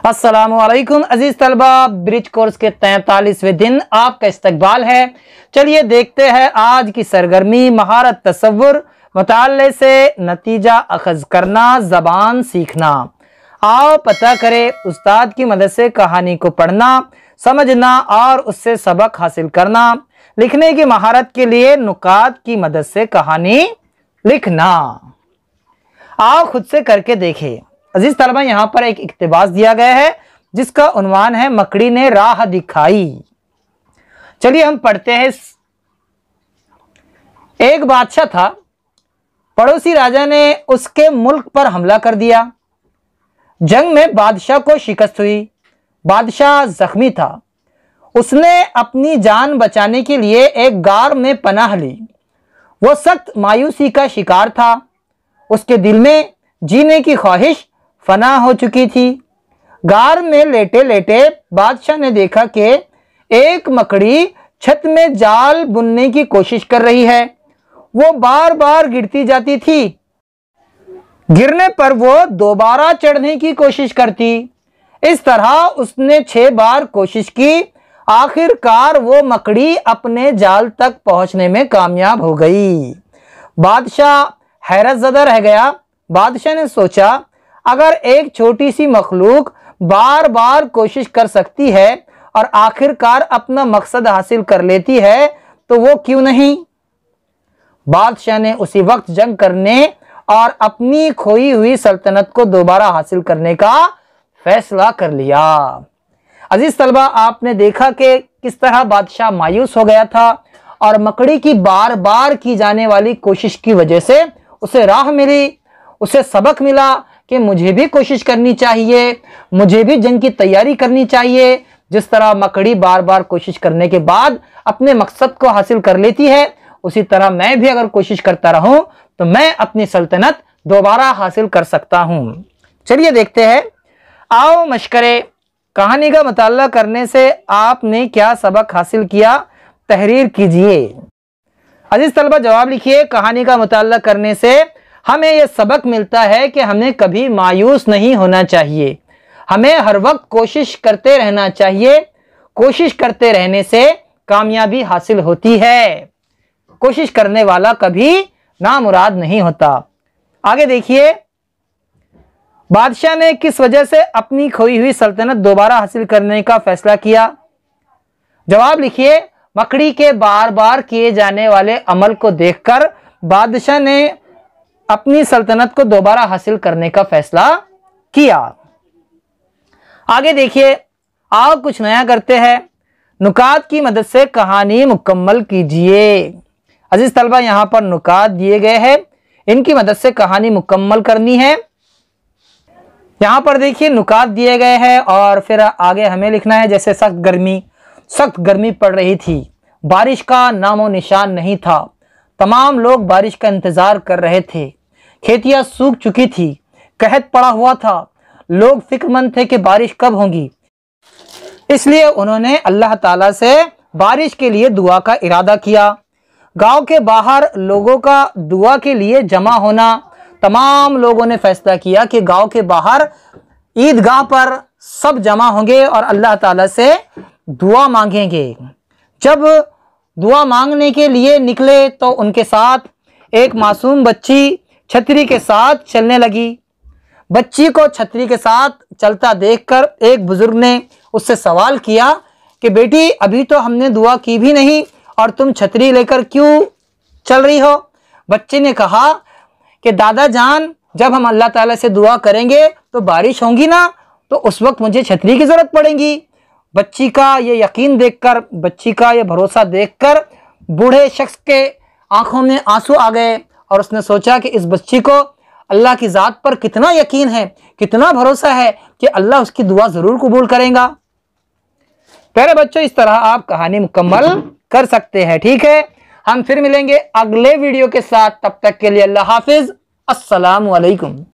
अस्सलामुअलैकुम अजीज तलबा, bridge course के 43वें दिन आपका इस्तकबाल है। चलिए देखते हैं आज की सरगर्मी महारत तसव्वुर मुताल्ले से नतीजा अखज़ करना, ज़बान सीखना। आओ पता करें उस्ताद की मदद से कहानी को पढ़ना, समझना और उससे सबक हासिल करना। लिखने की महारत के लिए नुकात की मदद से कहानी लिखना। आओ खुद से करके देखें। अजीज तलबा, यहाँ पर एक इक्तिबास दिया गया है जिसका उन्वान है मकड़ी ने राह दिखाई। चलिए हम पढ़ते हैं। एक बादशाह था, पड़ोसी राजा ने उसके मुल्क पर हमला कर दिया। जंग में बादशाह को शिकस्त हुई। बादशाह जख्मी था। उसने अपनी जान बचाने के लिए एक गार में पनाह ली। वो सख्त मायूसी का शिकार था। उसके दिल में जीने की ख्वाहिश फना हो चुकी थी। गार में लेटे लेटे बादशाह ने देखा कि एक मकड़ी छत में जाल बुनने की कोशिश कर रही है। वो बार बार गिरती जाती थी। गिरने पर वो दोबारा चढ़ने की कोशिश करती। इस तरह उसने 6 बार कोशिश की। आखिरकार वो मकड़ी अपने जाल तक पहुंचने में कामयाब हो गई। बादशाह हैरत ज़दा रह गया। बादशाह ने सोचा, अगर एक छोटी सी मखलूक बार बार कोशिश कर सकती है और आखिरकार अपना मकसद हासिल कर लेती है तो वो क्यों नहीं। बादशाह ने उसी वक्त जंग करने और अपनी खोई हुई सल्तनत को दोबारा हासिल करने का फैसला कर लिया। अजीज तलबा, आपने देखा कि किस तरह बादशाह मायूस हो गया था और मकड़ी की बार बार की जाने वाली कोशिश की वजह से उसे राह मिली, उसे सबक मिला कि मुझे भी कोशिश करनी चाहिए, मुझे भी जंग की तैयारी करनी चाहिए। जिस तरह मकड़ी बार बार कोशिश करने के बाद अपने मकसद को हासिल कर लेती है, उसी तरह मैं भी अगर कोशिश करता रहूं तो मैं अपनी सल्तनत दोबारा हासिल कर सकता हूं। चलिए देखते हैं। आओ मशकरे। कहानी का मुताला करने से आपने क्या सबक हासिल किया, तहरीर कीजिए। अजीज तलबा, जवाब लिखिए। कहानी का मुताला करने से हमें यह सबक मिलता है कि हमें कभी मायूस नहीं होना चाहिए। हमें हर वक्त कोशिश करते रहना चाहिए। कोशिश करते रहने से कामयाबी हासिल होती है। कोशिश करने वाला कभी नामुराद नहीं होता। आगे देखिए, बादशाह ने किस वजह से अपनी खोई हुई सल्तनत दोबारा हासिल करने का फैसला किया। जवाब लिखिए। मकड़ी के बार बार किए जाने वाले अमल को देखकर बादशाह ने अपनी सल्तनत को दोबारा हासिल करने का फैसला किया। आगे देखिए। आओ कुछ नया करते हैं। नुकात की मदद से कहानी मुकम्मल कीजिए। अजीज तलबा, यहां पर नुकात दिए गए हैं, इनकी मदद से कहानी मुकम्मल करनी है। यहां पर देखिए नुकात दिए गए हैं और फिर आगे हमें लिखना है। जैसे सख्त गर्मी पड़ रही थी। बारिश का नामो निशान नहीं था। तमाम लोग बारिश का इंतजार कर रहे थे। खेतियां सूख चुकी थी। कहत पड़ा हुआ था। लोग फिक्रमंद थे कि बारिश कब होगी, इसलिए उन्होंने अल्लाह ताला से बारिश के लिए दुआ का इरादा किया। गांव के बाहर लोगों का दुआ के लिए जमा होना। तमाम लोगों ने फैसला किया कि गांव के बाहर ईदगाह पर सब जमा होंगे और अल्लाह ताला से दुआ मांगेंगे। जब दुआ मांगने के लिए निकले तो उनके साथ एक मासूम बच्ची छतरी के साथ चलने लगी। बच्ची को छतरी के साथ चलता देखकर एक बुजुर्ग ने उससे सवाल किया कि बेटी, अभी तो हमने दुआ की भी नहीं और तुम छतरी लेकर क्यों चल रही हो। बच्चे ने कहा कि दादा जान, जब हम अल्लाह ताला से दुआ करेंगे तो बारिश होगी ना, तो उस वक्त मुझे छतरी की ज़रूरत पड़ेगी। बच्ची का ये यकीन देखकर, बच्ची का ये भरोसा देखकर बूढ़े शख्स के आंखों में आंसू आ गए और उसने सोचा कि इस बच्ची को अल्लाह की ज़ात पर कितना यकीन है, कितना भरोसा है कि अल्लाह उसकी दुआ ज़रूर कबूल करेगा। प्यारे बच्चों, इस तरह आप कहानी मुकम्मल कर सकते हैं। ठीक है, हम फिर मिलेंगे अगले वीडियो के साथ। तब तक के लिए अल्लाह हाफिज़। अस्सलामु अलैकुम।